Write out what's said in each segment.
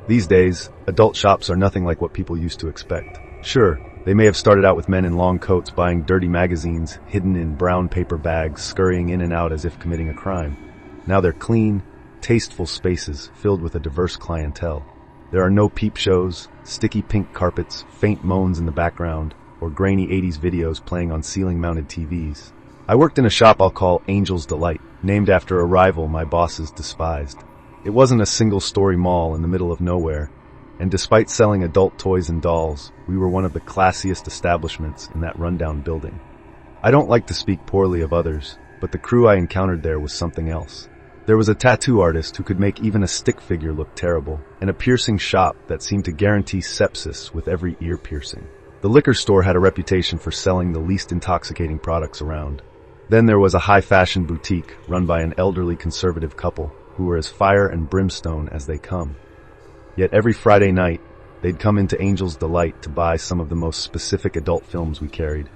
These days, adult shops are nothing like what people used to expect. Sure, they may have started out with men in long coats buying dirty magazines, hidden in brown paper bags, scurrying in and out as if committing a crime. Now they're clean, tasteful spaces filled with a diverse clientele. There are no peep shows, sticky pink carpets, faint moans in the background, or grainy 80s videos playing on ceiling-mounted TVs. I worked in a shop I'll call Angel's Delight, named after a rival my bosses despised. It wasn't a single-story mall in the middle of nowhere, and despite selling adult toys and dolls, we were one of the classiest establishments in that rundown building. I don't like to speak poorly of others, but the crew I encountered there was something else. There was a tattoo artist who could make even a stick figure look terrible, and a piercing shop that seemed to guarantee sepsis with every ear piercing. The liquor store had a reputation for selling the least intoxicating products around. Then there was a high-fashion boutique run by an elderly conservative couple who were as fire and brimstone as they come. Yet every Friday night, they'd come into Angel's Delight to buy some of the most specific adult films we carried.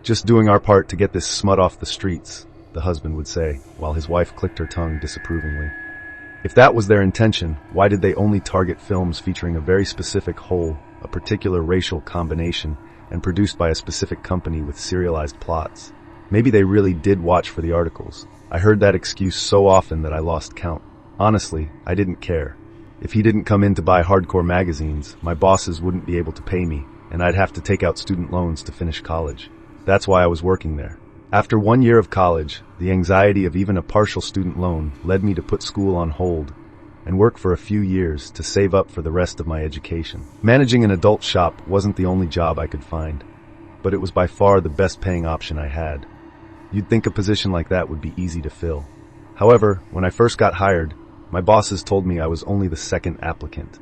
"Just doing our part to get this smut off the streets," the husband would say, while his wife clicked her tongue disapprovingly. If that was their intention, why did they only target films featuring a very specific whole, a particular racial combination, and produced by a specific company with serialized plots? Maybe they really did watch for the articles. I heard that excuse so often that I lost count. Honestly, I didn't care. If he didn't come in to buy hardcore magazines, my bosses wouldn't be able to pay me, and I'd have to take out student loans to finish college. That's why I was working there. After 1 year of college, the anxiety of even a partial student loan led me to put school on hold and work for a few years to save up for the rest of my education. Managing an adult shop wasn't the only job I could find, but it was by far the best paying option I had. You'd think a position like that would be easy to fill. However, when I first got hired, my bosses told me I was only the second applicant.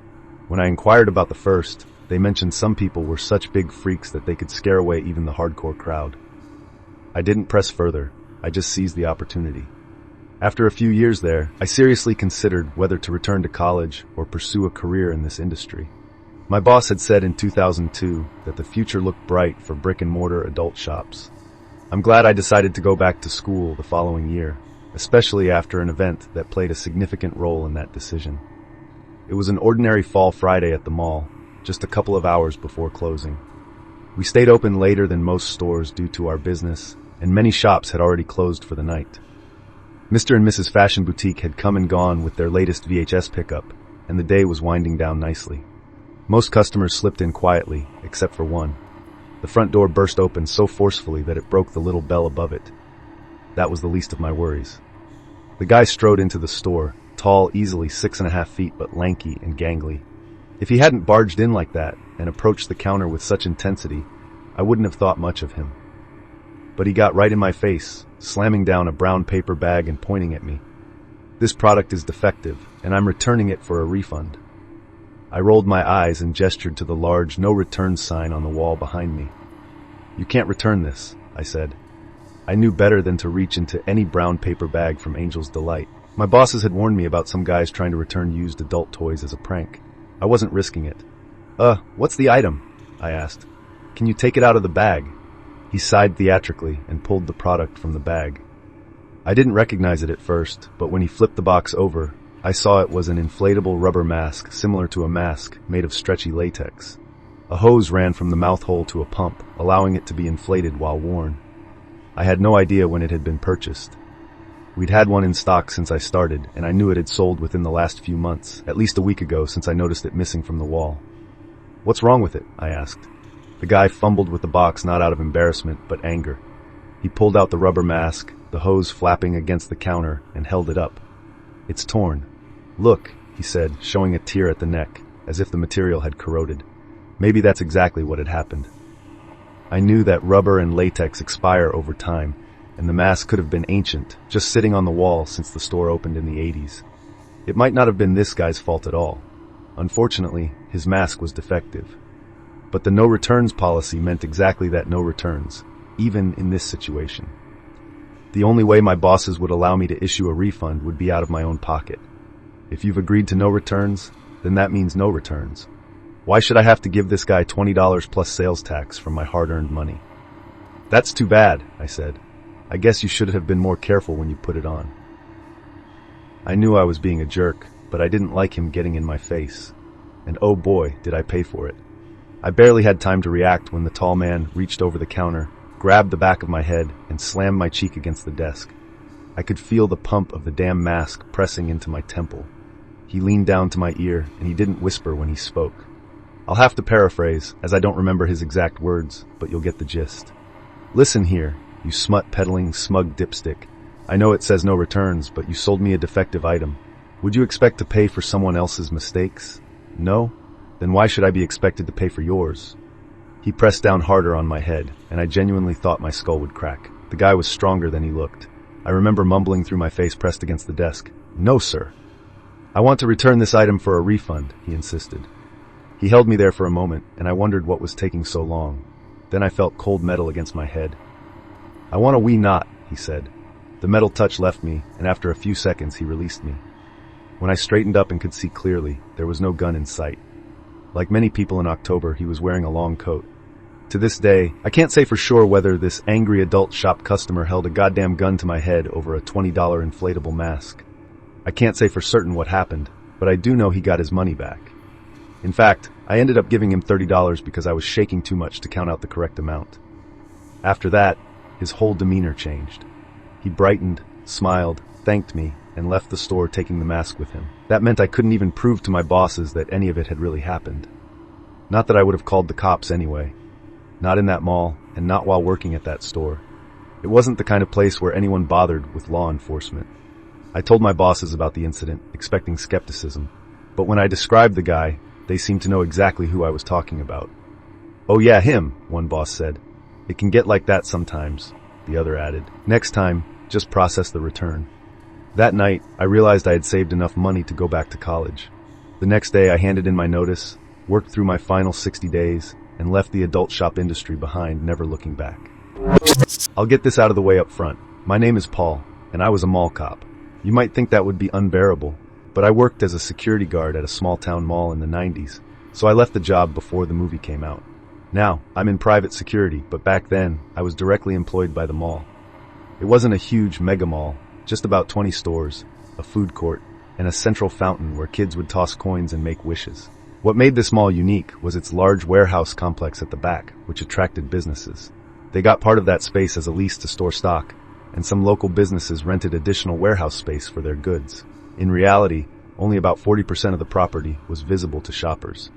When I inquired about the first, they mentioned some people were such big freaks that they could scare away even the hardcore crowd. I didn't press further, I just seized the opportunity. After a few years there, I seriously considered whether to return to college or pursue a career in this industry. My boss had said in 2002 that the future looked bright for brick-and-mortar adult shops. I'm glad I decided to go back to school the following year, especially after an event that played a significant role in that decision. It was an ordinary fall Friday at the mall, just a couple of hours before closing. We stayed open later than most stores due to our business, and many shops had already closed for the night. Mr. and Mrs. Fashion Boutique had come and gone with their latest VHS pickup, and the day was winding down nicely. Most customers slipped in quietly, except for one. The front door burst open so forcefully that it broke the little bell above it. That was the least of my worries. The guy strode into the store, tall, easily 6.5 feet, but lanky and gangly. If he hadn't barged in like that and approached the counter with such intensity, I wouldn't have thought much of him. But he got right in my face, slamming down a brown paper bag and pointing at me. "This product is defective, and I'm returning it for a refund." I rolled my eyes and gestured to the large no return sign on the wall behind me. "You can't return this," I said. I knew better than to reach into any brown paper bag from Angel's Delight. My bosses had warned me about some guys trying to return used adult toys as a prank. I wasn't risking it. What's the item?" I asked. "Can you take it out of the bag?" He sighed theatrically and pulled the product from the bag. I didn't recognize it at first, but when he flipped the box over, I saw it was an inflatable rubber mask similar to a mask made of stretchy latex. A hose ran from the mouth hole to a pump, allowing it to be inflated while worn. I had no idea when it had been purchased. We'd had one in stock since I started, and I knew it had sold within the last few months, at least a week ago since I noticed it missing from the wall. "What's wrong with it?" I asked. The guy fumbled with the box not out of embarrassment, but anger. He pulled out the rubber mask, the hose flapping against the counter, and held it up. "It's torn. Look," he said, showing a tear at the neck, as if the material had corroded. Maybe that's exactly what had happened. I knew that rubber and latex expire over time, and the mask could have been ancient, just sitting on the wall since the store opened in the 80s. It might not have been this guy's fault at all. Unfortunately, his mask was defective. But the no returns policy meant exactly that, no returns, even in this situation. The only way my bosses would allow me to issue a refund would be out of my own pocket. If you've agreed to no returns, then that means no returns. Why should I have to give this guy $20 plus sales tax from my hard-earned money? "That's too bad," I said. "I guess you should have been more careful when you put it on." I knew I was being a jerk, but I didn't like him getting in my face. And oh boy, did I pay for it. I barely had time to react when the tall man reached over the counter, grabbed the back of my head, and slammed my cheek against the desk. I could feel the pump of the damn mask pressing into my temple. He leaned down to my ear, and he didn't whisper when he spoke. I'll have to paraphrase, as I don't remember his exact words, but you'll get the gist. Listen here, you smut-peddling, smug dipstick. I know it says no returns, but you sold me a defective item. Would you expect to pay for someone else's mistakes? No? Then why should I be expected to pay for yours? He pressed down harder on my head, and I genuinely thought my skull would crack. The guy was stronger than he looked. I remember mumbling through my face pressed against the desk. No, sir. I want to return this item for a refund, he insisted. He held me there for a moment, and I wondered what was taking so long. Then I felt cold metal against my head. I want a wee knot, he said. The metal touch left me, and after a few seconds he released me. When I straightened up and could see clearly, there was no gun in sight. Like many people in October, he was wearing a long coat. To this day, I can't say for sure whether this angry adult shop customer held a goddamn gun to my head over a $20 inflatable mask. I can't say for certain what happened, but I do know he got his money back. In fact, I ended up giving him $30 because I was shaking too much to count out the correct amount. After that, his whole demeanor changed. He brightened, smiled, thanked me, and left the store taking the mask with him. That meant I couldn't even prove to my bosses that any of it had really happened. Not that I would have called the cops anyway. Not in that mall, and not while working at that store. It wasn't the kind of place where anyone bothered with law enforcement. I told my bosses about the incident, expecting skepticism. But when I described the guy, they seemed to know exactly who I was talking about. Oh yeah, him, one boss said. It can get like that sometimes, the other added. Next time, just process the return. That night, I realized I had saved enough money to go back to college. The next day, I handed in my notice, worked through my final 60 days, and left the adult shop industry behind, never looking back. I'll get this out of the way up front. My name is Paul, and I was a mall cop. You might think that would be unbearable, but I worked as a security guard at a small-town mall in the 90s, so I left the job before the movie came out. Now, I'm in private security, but back then, I was directly employed by the mall. It wasn't a huge mega mall, just about 20 stores, a food court, and a central fountain where kids would toss coins and make wishes. What made this mall unique was its large warehouse complex at the back, which attracted businesses. They got part of that space as a lease to store stock, and some local businesses rented additional warehouse space for their goods. In reality, only about 40% of the property was visible to shoppers.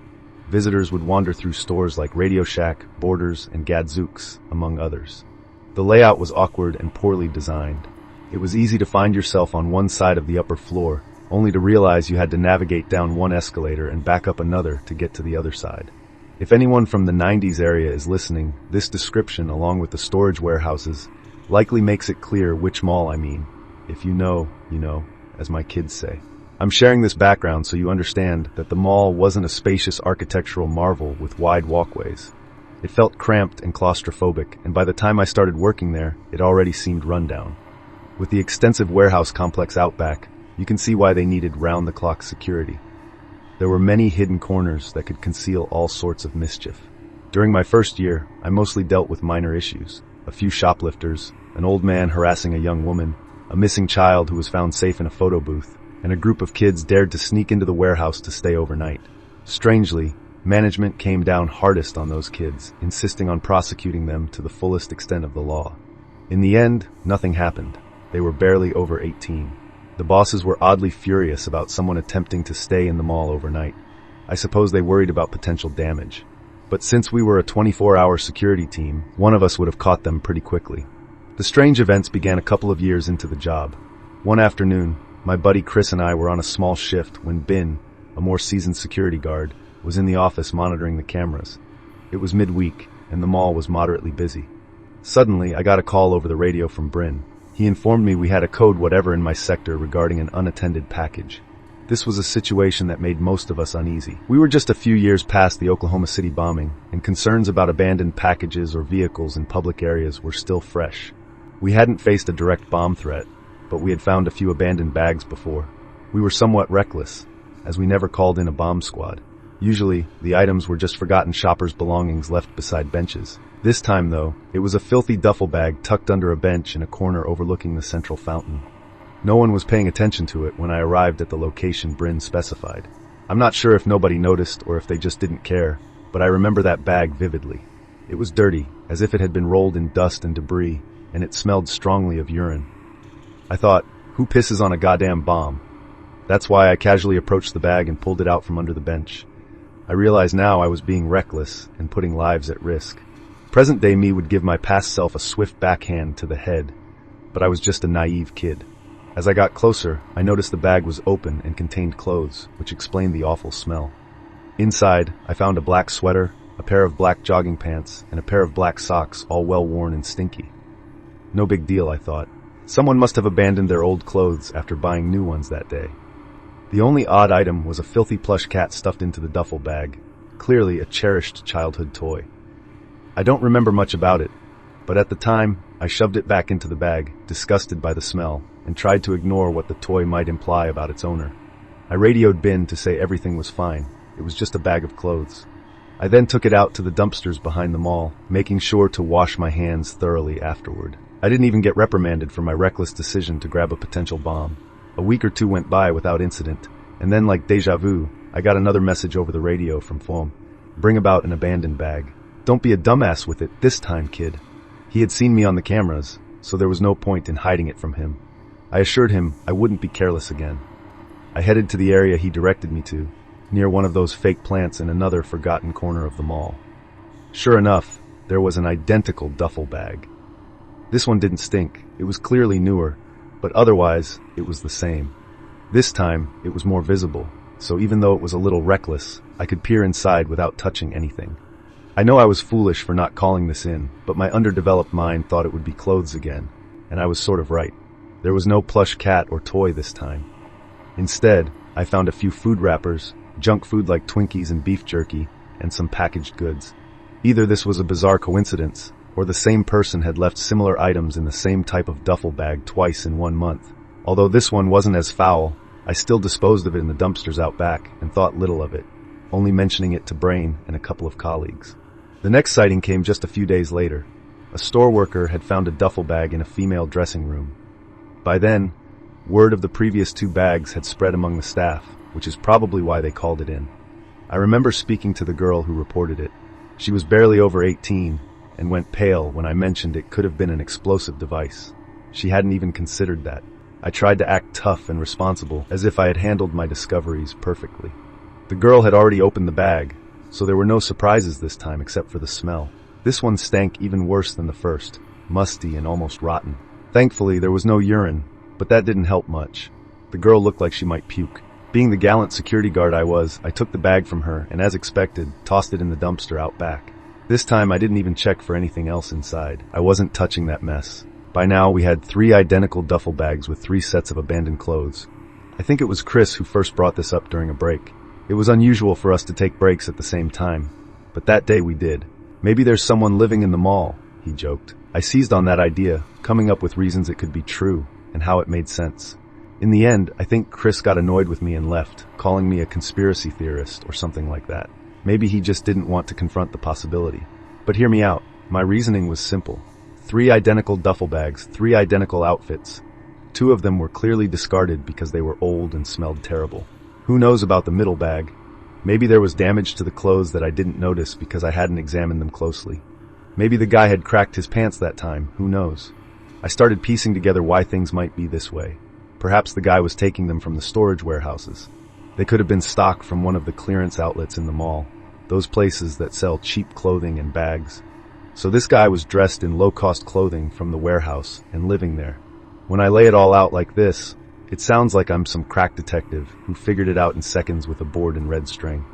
Visitors would wander through stores like Radio Shack, Borders, and Gadzooks, among others. The layout was awkward and poorly designed. It was easy to find yourself on one side of the upper floor, only to realize you had to navigate down one escalator and back up another to get to the other side. If anyone from the 90s area is listening, this description, along with the storage warehouses, likely makes it clear which mall I mean. If you know, you know, as my kids say. I'm sharing this background so you understand that the mall wasn't a spacious architectural marvel with wide walkways. It felt cramped and claustrophobic, and by the time I started working there, it already seemed rundown. With the extensive warehouse complex out back, you can see why they needed round-the-clock security. There were many hidden corners that could conceal all sorts of mischief. During my first year, I mostly dealt with minor issues. A few shoplifters, an old man harassing a young woman, a missing child who was found safe in a photo booth, and a group of kids dared to sneak into the warehouse to stay overnight. Strangely, management came down hardest on those kids, insisting on prosecuting them to the fullest extent of the law. In the end, nothing happened. They were barely over 18. The bosses were oddly furious about someone attempting to stay in the mall overnight. I suppose they worried about potential damage. But since we were a 24-hour security team, one of us would have caught them pretty quickly. The strange events began a couple of years into the job. One afternoon, my buddy Chris and I were on a small shift when Bin, a more seasoned security guard, was in the office monitoring the cameras. It was midweek, and the mall was moderately busy. Suddenly, I got a call over the radio from Bryn. He informed me we had a code whatever in my sector regarding an unattended package. This was a situation that made most of us uneasy. We were just a few years past the Oklahoma City bombing, and concerns about abandoned packages or vehicles in public areas were still fresh. We hadn't faced a direct bomb threat, but we had found a few abandoned bags before. We were somewhat reckless, as we never called in a bomb squad. Usually, the items were just forgotten shoppers' belongings left beside benches. This time, though, it was a filthy duffel bag tucked under a bench in a corner overlooking the central fountain. No one was paying attention to it when I arrived at the location Bryn specified. I'm not sure if nobody noticed or if they just didn't care, but I remember that bag vividly. It was dirty, as if it had been rolled in dust and debris, and it smelled strongly of urine. I thought, who pisses on a goddamn bomb? That's why I casually approached the bag and pulled it out from under the bench. I realize now I was being reckless and putting lives at risk. Present-day me would give my past self a swift backhand to the head, but I was just a naive kid. As I got closer, I noticed the bag was open and contained clothes, which explained the awful smell. Inside, I found a black sweater, a pair of black jogging pants, and a pair of black socks, all well-worn and stinky. No big deal, I thought. Someone must have abandoned their old clothes after buying new ones that day. The only odd item was a filthy plush cat stuffed into the duffel bag, clearly a cherished childhood toy. I don't remember much about it, but at the time, I shoved it back into the bag, disgusted by the smell, and tried to ignore what the toy might imply about its owner. I radioed Bin to say everything was fine. It was just a bag of clothes. I then took it out to the dumpsters behind the mall, making sure to wash my hands thoroughly afterward. I didn't even get reprimanded for my reckless decision to grab a potential bomb. A week or two went by without incident, and then like deja vu, I got another message over the radio from Foam. Bring about an abandoned bag. Don't be a dumbass with it this time, kid. He had seen me on the cameras, so there was no point in hiding it from him. I assured him I wouldn't be careless again. I headed to the area he directed me to, near one of those fake plants in another forgotten corner of the mall. Sure enough, there was an identical duffel bag. This one didn't stink. It was clearly newer, but otherwise, it was the same. This time, it was more visible, so even though it was a little reckless, I could peer inside without touching anything. I know I was foolish for not calling this in, but my underdeveloped mind thought it would be clothes again, and I was sort of right. There was no plush cat or toy this time. Instead, I found a few food wrappers, junk food like Twinkies and beef jerky, and some packaged goods. Either this was a bizarre coincidence, or the same person had left similar items in the same type of duffel bag twice in 1 month. Although this one wasn't as foul, I still disposed of it in the dumpsters out back and thought little of it, only mentioning it to Brain and a couple of colleagues. The next sighting came just a few days later. A store worker had found a duffel bag in a female dressing room. By then, word of the previous 2 bags had spread among the staff, which is probably why they called it in. I remember speaking to the girl who reported it. She was barely over 18 and went pale when I mentioned it could have been an explosive device. She hadn't even considered that. I tried to act tough and responsible, as if I had handled my discoveries perfectly. The girl had already opened the bag, so there were no surprises this time except for the smell. This one stank even worse than the first, musty and almost rotten. Thankfully, there was no urine, but that didn't help much. The girl looked like she might puke. Being the gallant security guard I was, I took the bag from her and, as expected, tossed it in the dumpster out back. This time I didn't even check for anything else inside. I wasn't touching that mess. By now, we had 3 identical duffel bags with 3 sets of abandoned clothes. I think it was Chris who first brought this up during a break. It was unusual for us to take breaks at the same time, but that day we did. Maybe there's someone living in the mall, he joked. I seized on that idea, coming up with reasons it could be true and how it made sense. In the end, I think Chris got annoyed with me and left, calling me a conspiracy theorist or something like that. Maybe he just didn't want to confront the possibility. But hear me out. My reasoning was simple. 3 identical duffel bags, 3 identical outfits. 2 of them were clearly discarded because they were old and smelled terrible. Who knows about the middle bag? Maybe there was damage to the clothes that I didn't notice because I hadn't examined them closely. Maybe the guy had cracked his pants that time, who knows? I started piecing together why things might be this way. Perhaps the guy was taking them from the storage warehouses. They could have been stock from one of the clearance outlets in the mall, those places that sell cheap clothing and bags. So this guy was dressed in low-cost clothing from the warehouse and living there. When I lay it all out like this, it sounds like I'm some crack detective who figured it out in seconds with a board and red string.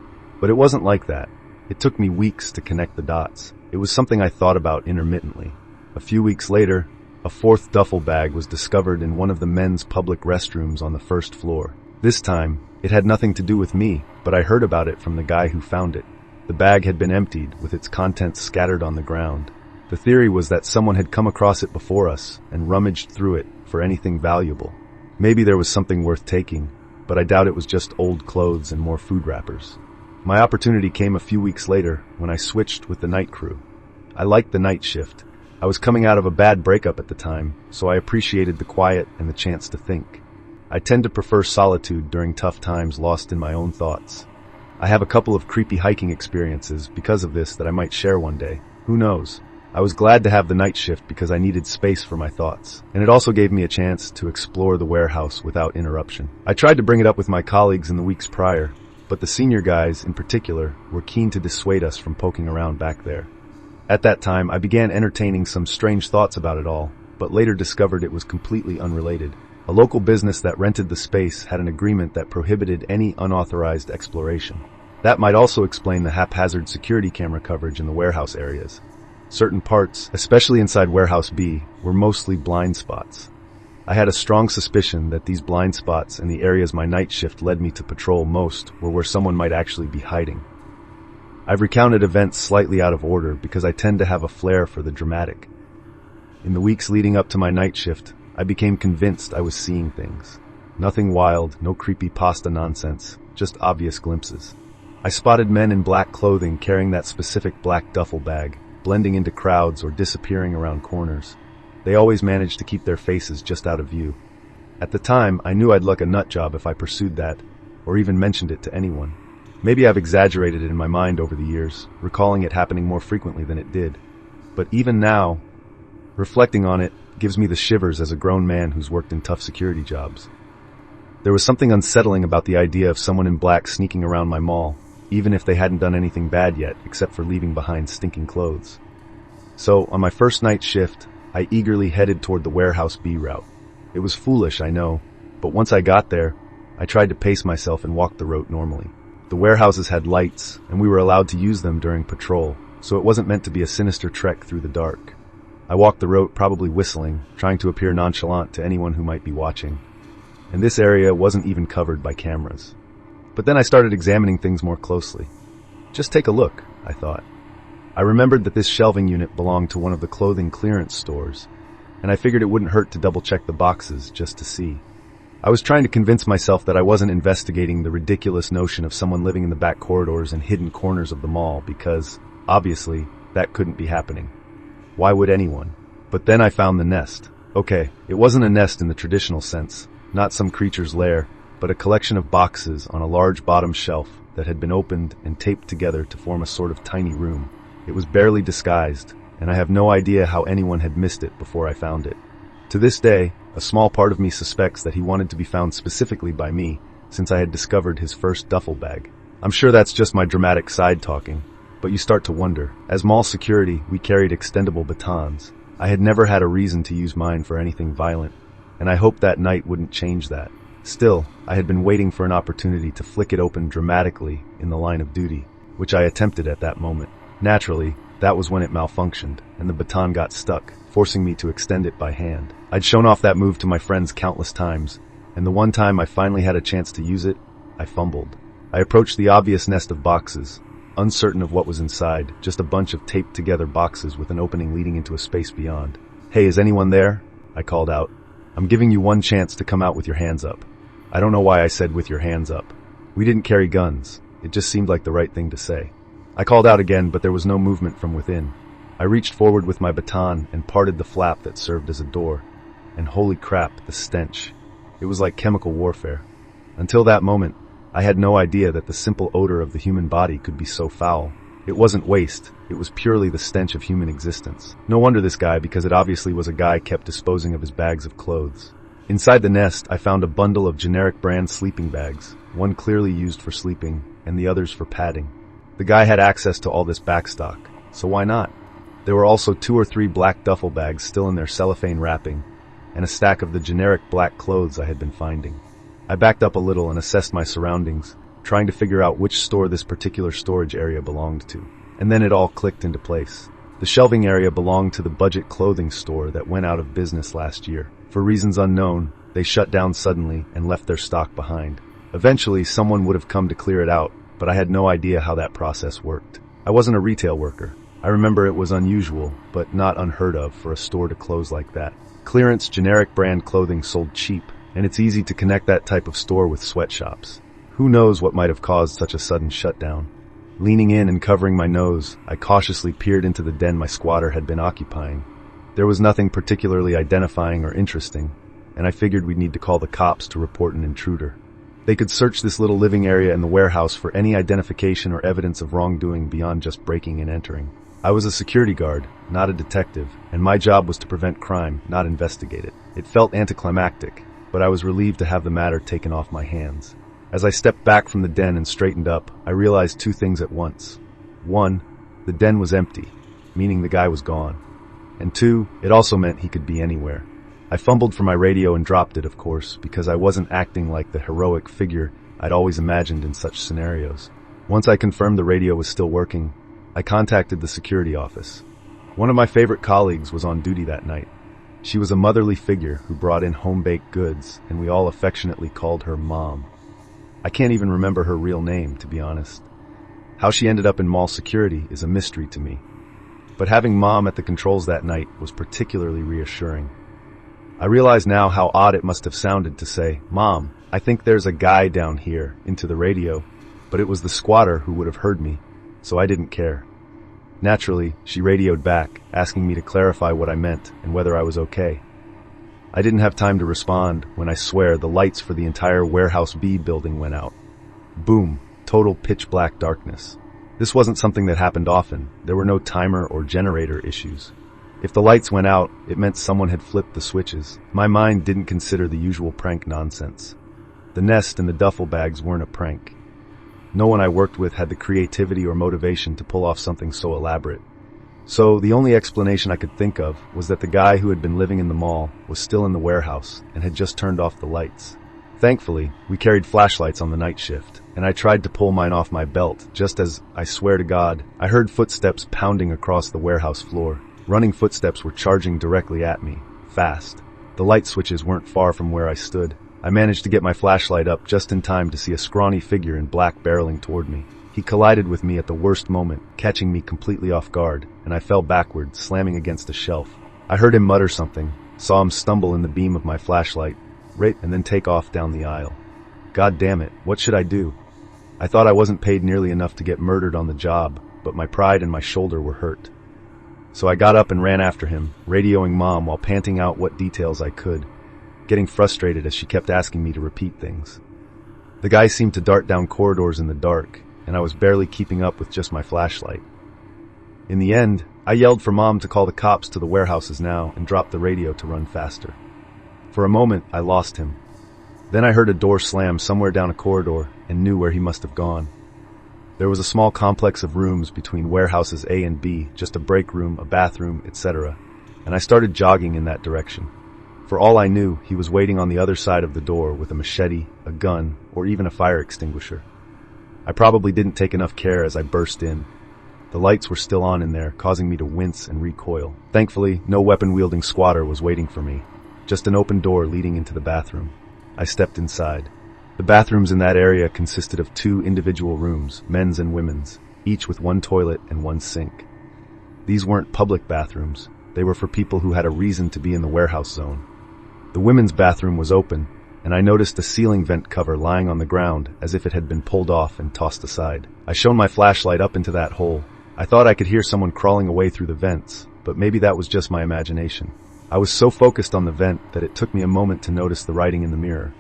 But it wasn't like that. It took me weeks to connect the dots. It was something I thought about intermittently. A few weeks later, a 4th duffel bag was discovered in one of the men's public restrooms on the 1st floor. This time, it had nothing to do with me, but I heard about it from the guy who found it. The bag had been emptied, with its contents scattered on the ground. The theory was that someone had come across it before us and rummaged through it for anything valuable. Maybe there was something worth taking, but I doubt it was just old clothes and more food wrappers. My opportunity came a few weeks later when I switched with the night crew. I liked the night shift. I was coming out of a bad breakup at the time, so I appreciated the quiet and the chance to think. I tend to prefer solitude during tough times, lost in my own thoughts. I have a couple of creepy hiking experiences because of this that I might share one day. Who knows? I was glad to have the night shift because I needed space for my thoughts, and it also gave me a chance to explore the warehouse without interruption. I tried to bring it up with my colleagues in the weeks prior, but the senior guys, in particular, were keen to dissuade us from poking around back there. At that time, I began entertaining some strange thoughts about it all, but later discovered it was completely unrelated. A local business that rented the space had an agreement that prohibited any unauthorized exploration. That might also explain the haphazard security camera coverage in the warehouse areas. Certain parts, especially inside Warehouse B, were mostly blind spots. I had a strong suspicion that these blind spots and the areas my night shift led me to patrol most were where someone might actually be hiding. I've recounted events slightly out of order because I tend to have a flair for the dramatic. In the weeks leading up to my night shift, I became convinced I was seeing things. Nothing wild, no creepypasta nonsense, just obvious glimpses. I spotted men in black clothing carrying that specific black duffel bag, blending into crowds or disappearing around corners. They always managed to keep their faces just out of view. At the time, I knew I'd look a nut job if I pursued that, or even mentioned it to anyone. Maybe I've exaggerated it in my mind over the years, recalling it happening more frequently than it did. But even now, reflecting on it gives me the shivers as a grown man who's worked in tough security jobs. There was something unsettling about the idea of someone in black sneaking around my mall, even if they hadn't done anything bad yet, except for leaving behind stinking clothes. So, on my first night shift, I eagerly headed toward the Warehouse B route. It was foolish, I know, but once I got there, I tried to pace myself and walk the route normally. The warehouses had lights, and we were allowed to use them during patrol, so it wasn't meant to be a sinister trek through the dark. I walked the route probably whistling, trying to appear nonchalant to anyone who might be watching. And this area wasn't even covered by cameras. But then I started examining things more closely. Just take a look, I thought. I remembered that this shelving unit belonged to one of the clothing clearance stores, and I figured it wouldn't hurt to double-check the boxes just to see. I was trying to convince myself that I wasn't investigating the ridiculous notion of someone living in the back corridors and hidden corners of the mall because, obviously, that couldn't be happening. Why would anyone? But then I found the nest. Okay, it wasn't a nest in the traditional sense, not some creature's lair, but a collection of boxes on a large bottom shelf that had been opened and taped together to form a sort of tiny room. It was barely disguised, and I have no idea how anyone had missed it before I found it. To this day, a small part of me suspects that he wanted to be found specifically by me, since I had discovered his first duffel bag. I'm sure that's just my dramatic side talking, but you start to wonder. As mall security, we carried extendable batons. I had never had a reason to use mine for anything violent, and I hoped that night wouldn't change that. Still, I had been waiting for an opportunity to flick it open dramatically in the line of duty, which I attempted at that moment. Naturally, that was when it malfunctioned, and the baton got stuck, forcing me to extend it by hand. I'd shown off that move to my friends countless times, and the one time I finally had a chance to use it, I fumbled. I approached the obvious nest of boxes, uncertain of what was inside, just a bunch of taped-together boxes with an opening leading into a space beyond. "Hey, is anyone there?" I called out. "I'm giving you one chance to come out with your hands up." I don't know why I said with your hands up. We didn't carry guns. It just seemed like the right thing to say. I called out again, but there was no movement from within. I reached forward with my baton and parted the flap that served as a door. And holy crap, the stench. It was like chemical warfare. Until that moment, I had no idea that the simple odor of the human body could be so foul. It wasn't waste, it was purely the stench of human existence. No wonder this guy, because it obviously was a guy kept disposing of his bags of clothes. Inside the nest, I found a bundle of generic brand sleeping bags, one clearly used for sleeping, and the others for padding. The guy had access to all this backstock, so why not? There were also 2 or 3 black duffel bags still in their cellophane wrapping, and a stack of the generic black clothes I had been finding. I backed up a little and assessed my surroundings, trying to figure out which store this particular storage area belonged to. And then it all clicked into place. The shelving area belonged to the budget clothing store that went out of business last year. For reasons unknown, they shut down suddenly and left their stock behind. Eventually, someone would have come to clear it out, but I had no idea how that process worked. I wasn't a retail worker. I remember it was unusual, but not unheard of for a store to close like that. Clearance generic brand clothing sold cheap, and it's easy to connect that type of store with sweatshops. Who knows what might have caused such a sudden shutdown? Leaning in and covering my nose, I cautiously peered into the den my squatter had been occupying. There was nothing particularly identifying or interesting, and I figured we'd need to call the cops to report an intruder. They could search this little living area in the warehouse for any identification or evidence of wrongdoing beyond just breaking and entering. I was a security guard, not a detective, and my job was to prevent crime, not investigate it. It felt anticlimactic, but I was relieved to have the matter taken off my hands. As I stepped back from the den and straightened up, I realized two things at once. One, the den was empty, meaning the guy was gone. And two, it also meant he could be anywhere. I fumbled for my radio and dropped it, of course, because I wasn't acting like the heroic figure I'd always imagined in such scenarios. Once I confirmed the radio was still working, I contacted the security office. One of my favorite colleagues was on duty that night. She was a motherly figure who brought in home-baked goods, and we all affectionately called her Mom. I can't even remember her real name, to be honest. How she ended up in mall security is a mystery to me. But having Mom at the controls that night was particularly reassuring. I realize now how odd it must have sounded to say, "Mom, I think there's a guy down here," into the radio, but it was the squatter who would have heard me, so I didn't care. Naturally, she radioed back, asking me to clarify what I meant and whether I was okay. I didn't have time to respond when I swear the lights for the entire Warehouse B building went out. Boom, total pitch black darkness. This wasn't something that happened often. There were no timer or generator issues. If the lights went out, it meant someone had flipped the switches. My mind didn't consider the usual prank nonsense. The nest and the duffel bags weren't a prank. No one I worked with had the creativity or motivation to pull off something so elaborate. So the only explanation I could think of was that the guy who had been living in the mall was still in the warehouse and had just turned off the lights. Thankfully, we carried flashlights on the night shift, and I tried to pull mine off my belt just as, I swear to God, I heard footsteps pounding across the warehouse floor. Running footsteps were charging directly at me, fast. The light switches weren't far from where I stood. I managed to get my flashlight up just in time to see a scrawny figure in black barreling toward me. He collided with me at the worst moment, catching me completely off guard, and I fell backward, slamming against a shelf. I heard him mutter something, saw him stumble in the beam of my flashlight, and then take off down the aisle. God damn it, what should I do? I thought I wasn't paid nearly enough to get murdered on the job, but my pride and my shoulder were hurt. So I got up and ran after him, radioing Mom while panting out what details I could, getting frustrated as she kept asking me to repeat things. The guy seemed to dart down corridors in the dark, and I was barely keeping up with just my flashlight. In the end, I yelled for Mom to call the cops to the warehouses now and dropped the radio to run faster. For a moment, I lost him. Then I heard a door slam somewhere down a corridor and knew where he must have gone. There was a small complex of rooms between warehouses A and B, just a break room, a bathroom, etc., and I started jogging in that direction. For all I knew, he was waiting on the other side of the door with a machete, a gun, or even a fire extinguisher. I probably didn't take enough care as I burst in. The lights were still on in there, causing me to wince and recoil. Thankfully, no weapon-wielding squatter was waiting for me, just an open door leading into the bathroom. I stepped inside. The bathrooms in that area consisted of 2 individual rooms, men's and women's, each with 1 toilet and 1 sink. These weren't public bathrooms. They were for people who had a reason to be in the warehouse zone. The women's bathroom was open, and I noticed a ceiling vent cover lying on the ground as if it had been pulled off and tossed aside. I shone my flashlight up into that hole. I thought I could hear someone crawling away through the vents, but maybe that was just my imagination. I was so focused on the vent that it took me a moment to notice the writing in the mirror.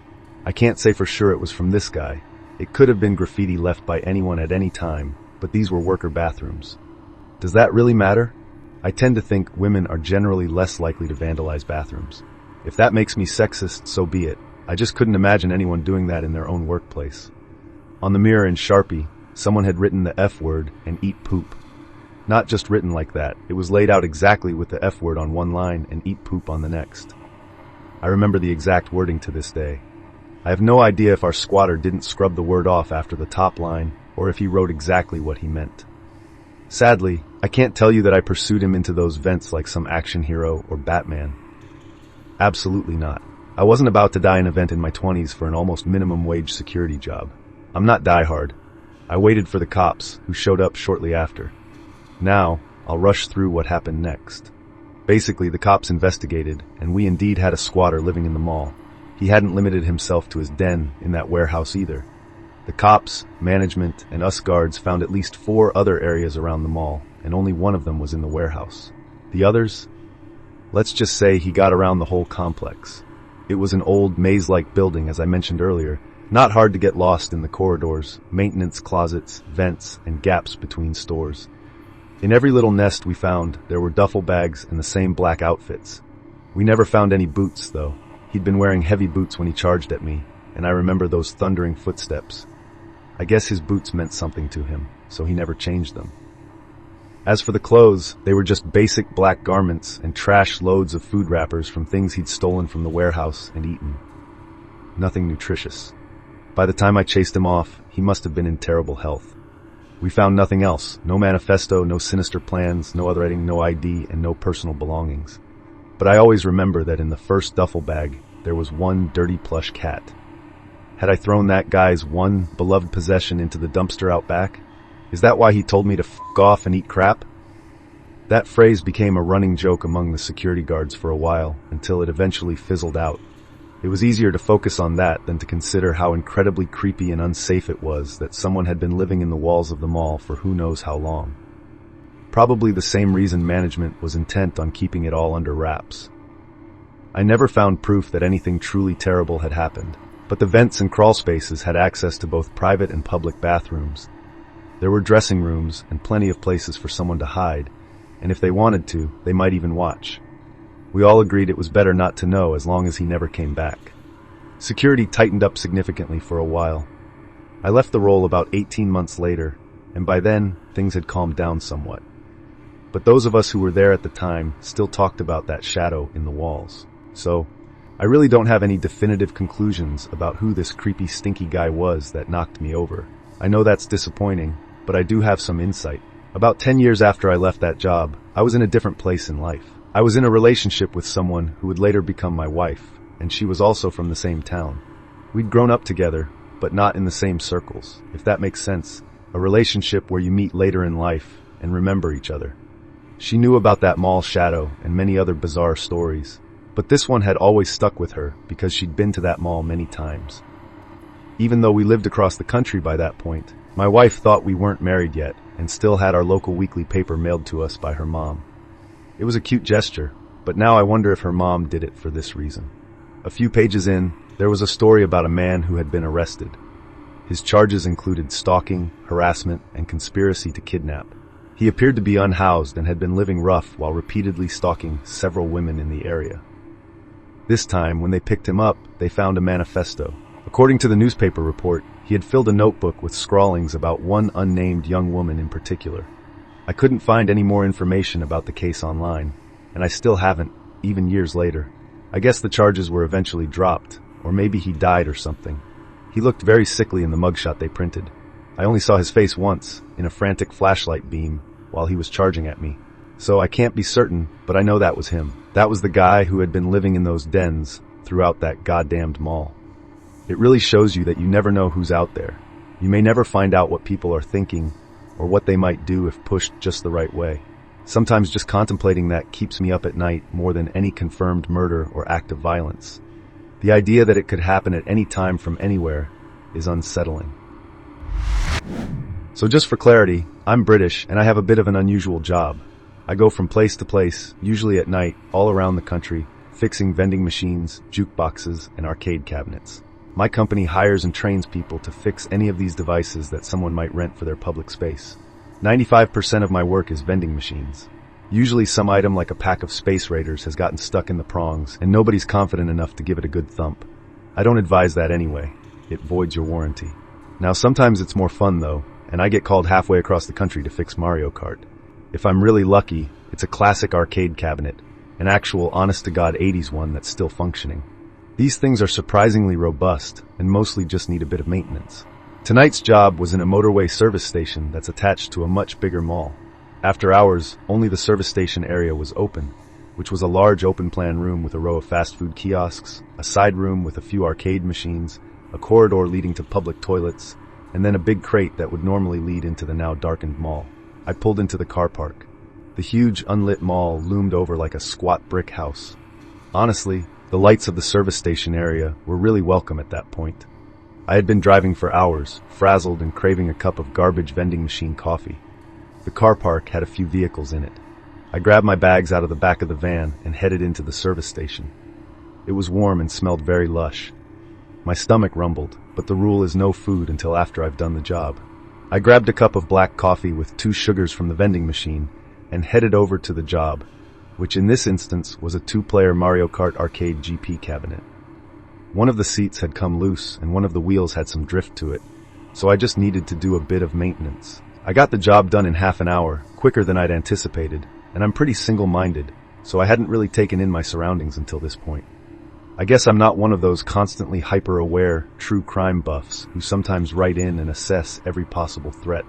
I can't say for sure it was from this guy. It could have been graffiti left by anyone at any time, but these were worker bathrooms. Does that really matter? I tend to think women are generally less likely to vandalize bathrooms. If that makes me sexist, so be it. I just couldn't imagine anyone doing that in their own workplace. On the mirror in Sharpie, someone had written the F word and eat poop. Not just written like that, it was laid out exactly with the F word on one line and eat poop on the next. I remember the exact wording to this day. I have no idea if our squatter didn't scrub the word off after the top line, or if he wrote exactly what he meant. Sadly, I can't tell you that I pursued him into those vents like some action hero or Batman. Absolutely not. I wasn't about to die in a vent in my 20s for an almost minimum wage security job. I'm not diehard. I waited for the cops, who showed up shortly after. Now, I'll rush through what happened next. Basically, the cops investigated, and we indeed had a squatter living in the mall. He hadn't limited himself to his den in that warehouse either. The cops, management, and us guards found at least 4 other areas around the mall, and only one of them was in the warehouse. The others? Let's just say he got around the whole complex. It was an old, maze-like building, as I mentioned earlier, not hard to get lost in the corridors, maintenance closets, vents, and gaps between stores. In every little nest we found, there were duffel bags and the same black outfits. We never found any boots, though. He'd been wearing heavy boots when he charged at me, and I remember those thundering footsteps. I guess his boots meant something to him, so he never changed them. As for the clothes, they were just basic black garments and trash loads of food wrappers from things he'd stolen from the warehouse and eaten. Nothing nutritious. By the time I chased him off, he must have been in terrible health. We found nothing else, no manifesto, no sinister plans, no other writing, no ID, and no personal belongings. But I always remember that in the first duffel bag, there was one dirty plush cat. Had I thrown that guy's one beloved possession into the dumpster out back? Is that why he told me to f*** off and eat crap? That phrase became a running joke among the security guards for a while, until it eventually fizzled out. It was easier to focus on that than to consider how incredibly creepy and unsafe it was that someone had been living in the walls of the mall for who knows how long. Probably the same reason management was intent on keeping it all under wraps. I never found proof that anything truly terrible had happened, but the vents and crawl spaces had access to both private and public bathrooms. There were dressing rooms and plenty of places for someone to hide, and if they wanted to, they might even watch. We all agreed it was better not to know as long as he never came back. Security tightened up significantly for a while. I left the role about 18 months later, and by then, things had calmed down somewhat. But those of us who were there at the time still talked about that shadow in the walls. So, I really don't have any definitive conclusions about who this creepy, stinky guy was that knocked me over. I know that's disappointing, but I do have some insight. About 10 years after I left that job, I was in a different place in life. I was in a relationship with someone who would later become my wife, and she was also from the same town. We'd grown up together, but not in the same circles, if that makes sense. A relationship where you meet later in life and remember each other. She knew about that mall shadow and many other bizarre stories, but this one had always stuck with her because she'd been to that mall many times. Even though we lived across the country by that point, my wife thought we weren't married yet and still had our local weekly paper mailed to us by her mom. It was a cute gesture, but now I wonder if her mom did it for this reason. A few pages in, there was a story about a man who had been arrested. His charges included stalking, harassment, and conspiracy to kidnap. He appeared to be unhoused and had been living rough while repeatedly stalking several women in the area. This time, when they picked him up, they found a manifesto. According to the newspaper report, he had filled a notebook with scrawlings about one unnamed young woman in particular. I couldn't find any more information about the case online, and I still haven't, even years later. I guess the charges were eventually dropped, or maybe he died or something. He looked very sickly in the mugshot they printed. I only saw his face once, in a frantic flashlight beam, while he was charging at me. So I can't be certain, but I know that was him. That was the guy who had been living in those dens throughout that goddamned mall. It really shows you that you never know who's out there. You may never find out what people are thinking or what they might do if pushed just the right way. Sometimes just contemplating that keeps me up at night more than any confirmed murder or act of violence. The idea that it could happen at any time from anywhere is unsettling. So just for clarity, I'm British and I have a bit of an unusual job. I go from place to place, usually at night, all around the country, fixing vending machines, jukeboxes, and arcade cabinets. My company hires and trains people to fix any of these devices that someone might rent for their public space. 95% of my work is vending machines. Usually some item like a pack of Space Raiders has gotten stuck in the prongs and nobody's confident enough to give it a good thump. I don't advise that anyway. It voids your warranty. Now sometimes it's more fun though, and I get called halfway across the country to fix Mario Kart. If I'm really lucky, it's a classic arcade cabinet, an actual honest-to-God 80s one that's still functioning. These things are surprisingly robust and mostly just need a bit of maintenance. Tonight's job was in a motorway service station that's attached to a much bigger mall. After hours, only the service station area was open, which was a large open-plan room with a row of fast food kiosks, a side room with a few arcade machines, a corridor leading to public toilets, and then a big crate that would normally lead into the now darkened mall. I pulled into the car park. The huge, unlit mall loomed over like a squat brick house. Honestly, the lights of the service station area were really welcome at that point. I had been driving for hours, frazzled and craving a cup of garbage vending machine coffee. The car park had a few vehicles in it. I grabbed my bags out of the back of the van and headed into the service station. It was warm and smelled very lush. My stomach rumbled, but the rule is no food until after I've done the job. I grabbed a cup of black coffee with 2 sugars from the vending machine and headed over to the job, which in this instance was a 2-player Mario Kart arcade GP cabinet. One of the seats had come loose and one of the wheels had some drift to it, so I just needed to do a bit of maintenance. I got the job done in half an hour, quicker than I'd anticipated, and I'm pretty single-minded, so I hadn't really taken in my surroundings until this point. I guess I'm not one of those constantly hyper-aware, true crime buffs who sometimes write in and assess every possible threat.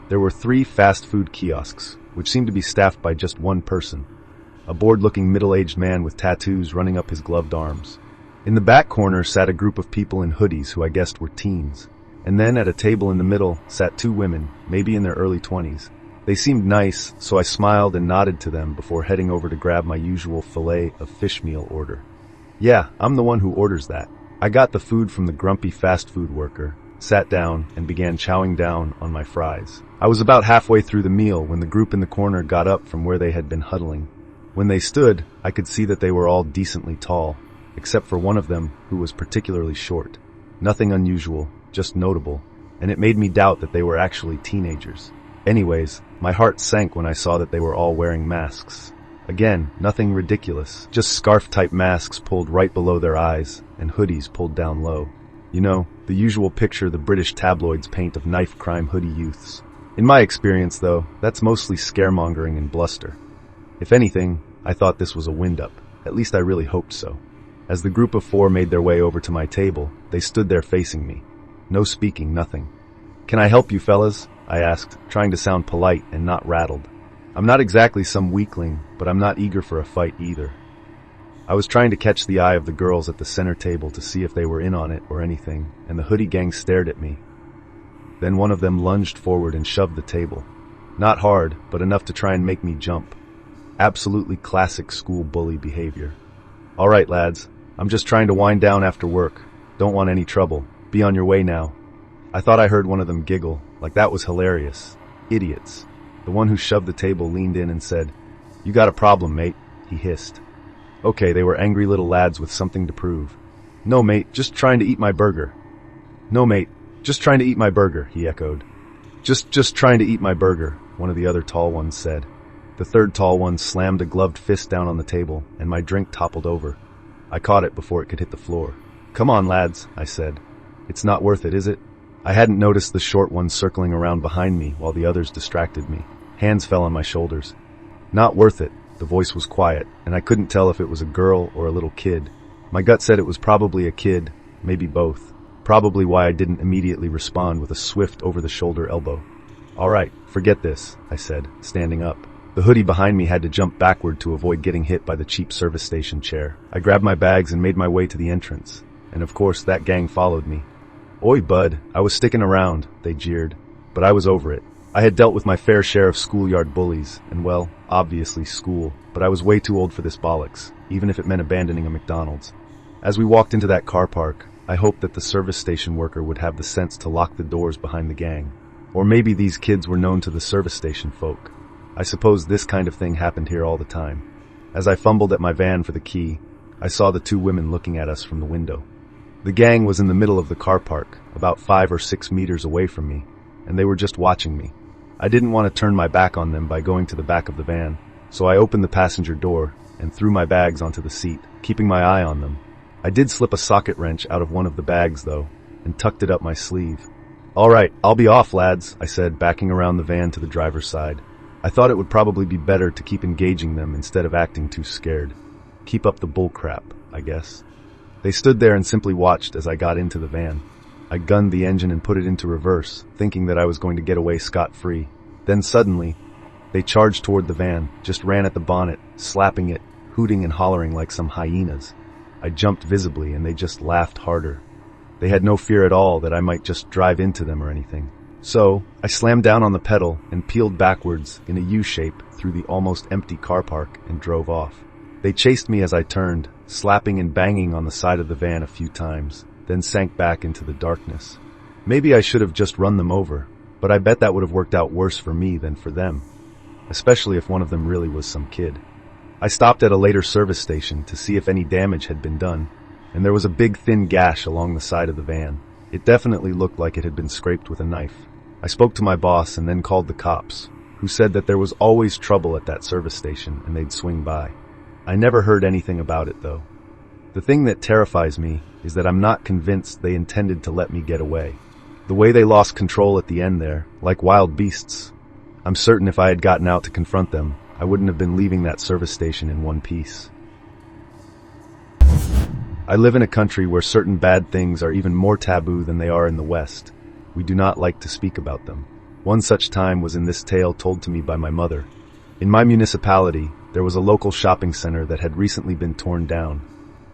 There were 3 fast food kiosks, which seemed to be staffed by just one person, a bored-looking middle-aged man with tattoos running up his gloved arms. In the back corner sat a group of people in hoodies who I guessed were teens, and then at a table in the middle sat 2 women, maybe in their early 20s. They seemed nice, so I smiled and nodded to them before heading over to grab my usual fillet of fish meal order. Yeah, I'm the one who orders that. I got the food from the grumpy fast food worker, sat down, and began chowing down on my fries. I was about halfway through the meal when the group in the corner got up from where they had been huddling. When they stood, I could see that they were all decently tall, except for one of them who was particularly short. Nothing unusual, just notable, and it made me doubt that they were actually teenagers. Anyways, my heart sank when I saw that they were all wearing masks. Again, nothing ridiculous, just scarf-type masks pulled right below their eyes and hoodies pulled down low. You know, the usual picture the British tabloids paint of knife crime hoodie youths. In my experience, though, that's mostly scaremongering and bluster. If anything, I thought this was a wind-up. At least I really hoped so. As the group of 4 made their way over to my table, they stood there facing me. No speaking, nothing. "Can I help you, fellas?" I asked, trying to sound polite and not rattled. I'm not exactly some weakling, but I'm not eager for a fight either. I was trying to catch the eye of the girls at the center table to see if they were in on it or anything, and the hoodie gang stared at me. Then one of them lunged forward and shoved the table. Not hard, but enough to try and make me jump. Absolutely classic school bully behavior. "All right, lads, I'm just trying to wind down after work. Don't want any trouble. Be on your way now." I thought I heard one of them giggle, like that was hilarious. Idiots. The one who shoved the table leaned in and said, "You got a problem, mate," he hissed. Okay, they were angry little lads with something to prove. "No, mate, just trying to eat my burger." "No, mate, just trying to eat my burger," he echoed. Just trying to eat my burger," one of the other tall ones said. The third tall one slammed a gloved fist down on the table, and my drink toppled over. I caught it before it could hit the floor. "Come on, lads," I said. "It's not worth it, is it?" I hadn't noticed the short one circling around behind me while the others distracted me. Hands fell on my shoulders. "Not worth it." The voice was quiet, and I couldn't tell if it was a girl or a little kid. My gut said it was probably a kid, maybe both. Probably why I didn't immediately respond with a swift over-the-shoulder elbow. "All right, forget this," I said, standing up. The hoodie behind me had to jump backward to avoid getting hit by the cheap service station chair. I grabbed my bags and made my way to the entrance, and of course that gang followed me. "Oi, bud, I was sticking around," they jeered. But I was over it. I had dealt with my fair share of schoolyard bullies, and well, obviously school, but I was way too old for this bollocks, even if it meant abandoning a McDonald's. As we walked into that car park, I hoped that the service station worker would have the sense to lock the doors behind the gang. Or maybe these kids were known to the service station folk. I suppose this kind of thing happened here all the time. As I fumbled at my van for the key, I saw the 2 women looking at us from the window. The gang was in the middle of the car park, about 5 or 6 meters away from me, and they were just watching me. I didn't want to turn my back on them by going to the back of the van, so I opened the passenger door and threw my bags onto the seat, keeping my eye on them. I did slip a socket wrench out of one of the bags, though, and tucked it up my sleeve. "All right, I'll be off, lads," I said, backing around the van to the driver's side. I thought it would probably be better to keep engaging them instead of acting too scared. Keep up the bull crap, I guess. They stood there and simply watched as I got into the van. I gunned the engine and put it into reverse, thinking that I was going to get away scot-free. Then suddenly, they charged toward the van, just ran at the bonnet, slapping it, hooting and hollering like some hyenas. I jumped visibly and they just laughed harder. They had no fear at all that I might just drive into them or anything. So, I slammed down on the pedal and peeled backwards in a U-shape through the almost empty car park and drove off. They chased me as I turned, slapping and banging on the side of the van a few times, then sank back into the darkness. Maybe I should have just run them over, but I bet that would have worked out worse for me than for them. especially if one of them really was some kid. I stopped at a later service station to see if any damage had been done, and there was a big thin gash along the side of the van. It definitely looked like it had been scraped with a knife. I spoke to my boss and then called the cops, who said that there was always trouble at that service station and they'd swing by. I never heard anything about it, though. The thing that terrifies me is that I'm not convinced they intended to let me get away. The way they lost control at the end there, like wild beasts. I'm certain if I had gotten out to confront them, I wouldn't have been leaving that service station in one piece. I live in a country where certain bad things are even more taboo than they are in the West. We do not like to speak about them. One such time was in this tale told to me by my mother. In my municipality, there was a local shopping center that had recently been torn down.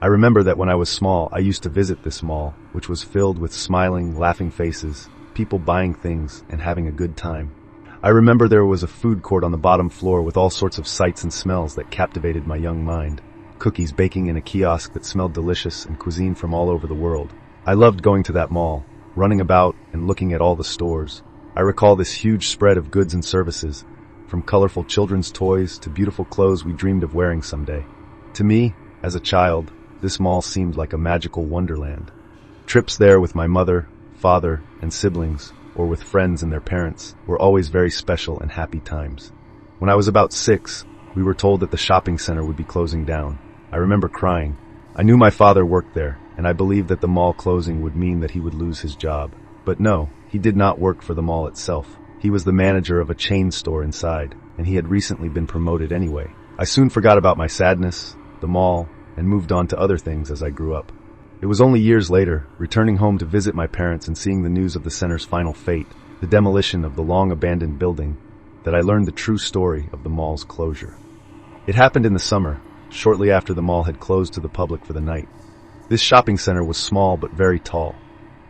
I remember that when I was small, I used to visit this mall, which was filled with smiling, laughing faces, people buying things, and having a good time. I remember there was a food court on the bottom floor with all sorts of sights and smells that captivated my young mind. Cookies baking in a kiosk that smelled delicious and cuisine from all over the world. I loved going to that mall, running about and looking at all the stores. I recall this huge spread of goods and services, from colorful children's toys to beautiful clothes we dreamed of wearing someday. To me, as a child, this mall seemed like a magical wonderland. Trips there with my mother, father, and siblings, or with friends and their parents, were always very special and happy times. When I was about 6, we were told that the shopping center would be closing down. I remember crying. I knew my father worked there, and I believed that the mall closing would mean that he would lose his job. But no, he did not work for the mall itself. He was the manager of a chain store inside, and he had recently been promoted anyway. I soon forgot about my sadness, the mall, and moved on to other things as I grew up. It was only years later, returning home to visit my parents and seeing the news of the center's final fate, the demolition of the long-abandoned building, that I learned the true story of the mall's closure. It happened in the summer, shortly after the mall had closed to the public for the night. This shopping center was small but very tall.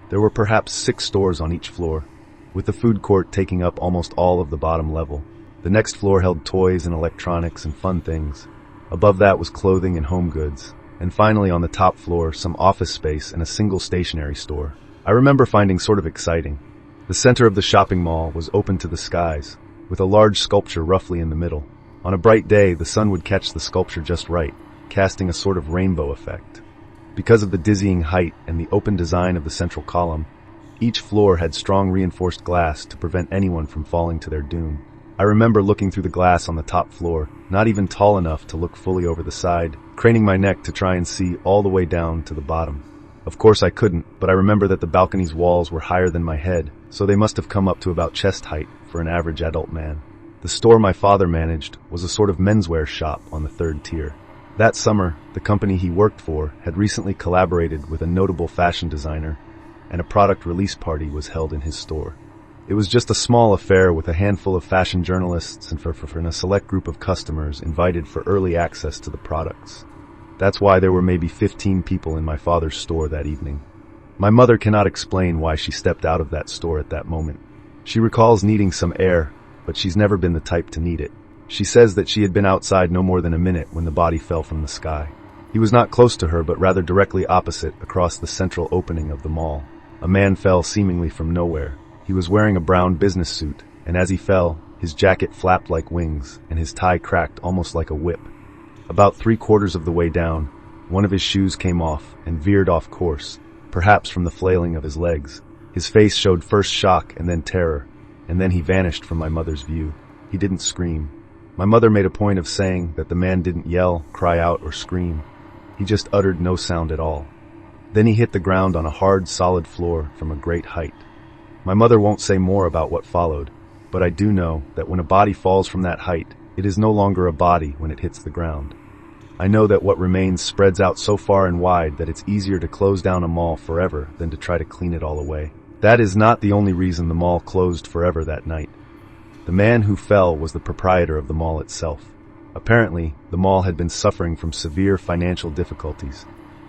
There were perhaps 6 stores on each floor, with the food court taking up almost all of the bottom level. The next floor held toys and electronics and fun things. Above that was clothing and home goods. And finally on the top floor, some office space and a single stationery store. I remember finding sort of exciting. The center of the shopping mall was open to the skies, with a large sculpture roughly in the middle. On a bright day, the sun would catch the sculpture just right, casting a sort of rainbow effect. Because of the dizzying height and the open design of the central column, each floor had strong reinforced glass to prevent anyone from falling to their doom. I remember looking through the glass on the top floor, not even tall enough to look fully over the side, craning my neck to try and see all the way down to the bottom. Of course I couldn't, but I remember that the balcony's walls were higher than my head, so they must have come up to about chest height for an average adult man. The store my father managed was a sort of menswear shop on the 3rd tier. That summer, the company he worked for had recently collaborated with a notable fashion designer, and a product release party was held in his store. It was just a small affair with a handful of fashion journalists and a select group of customers invited for early access to the products. That's why there were maybe 15 people in my father's store that evening. My mother cannot explain why she stepped out of that store at that moment. She recalls needing some air, but she's never been the type to need it. She says that she had been outside no more than a minute when the body fell from the sky. He was not close to her, but rather directly opposite, across the central opening of the mall. A man fell seemingly from nowhere. He was wearing a brown business suit, and as he fell, his jacket flapped like wings, and his tie cracked almost like a whip. About 3/4 of the way down, one of his shoes came off and veered off course, perhaps from the flailing of his legs. His face showed first shock and then terror, and then he vanished from my mother's view. He didn't scream. My mother made a point of saying that the man didn't yell, cry out, or scream. He just uttered no sound at all. Then he hit the ground on a hard, solid floor from a great height. My mother won't say more about what followed, but I do know that when a body falls from that height, it is no longer a body when it hits the ground. I know that what remains spreads out so far and wide that it's easier to close down a mall forever than to try to clean it all away. That is not the only reason the mall closed forever that night. The man who fell was the proprietor of the mall itself. Apparently, the mall had been suffering from severe financial difficulties,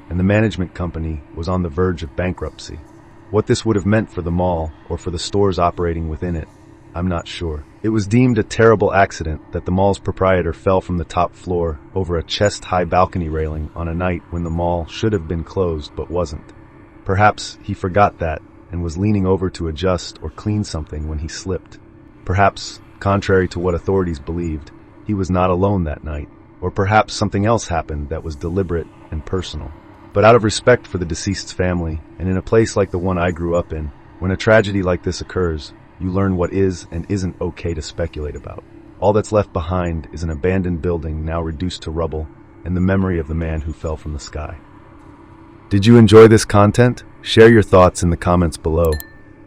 and the management company was on the verge of bankruptcy. What this would have meant for the mall, or for the stores operating within it, I'm not sure. It was deemed a terrible accident that the mall's proprietor fell from the top floor over a chest-high balcony railing on a night when the mall should have been closed but wasn't. Perhaps he forgot that and was leaning over to adjust or clean something when he slipped. Perhaps Contrary to what authorities believed, he was not alone that night, or perhaps something else happened that was deliberate and personal. But out of respect for the deceased's family, and in a place like the one I grew up in, when a tragedy like this occurs, you learn what is and isn't okay to speculate about. All that's left behind is an abandoned building now reduced to rubble, and the memory of the man who fell from the sky. Did you enjoy this content? Share your thoughts in the comments below.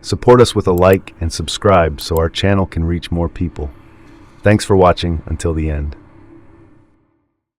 Support us with a like and subscribe so our channel can reach more people. Thanks for watching until the end.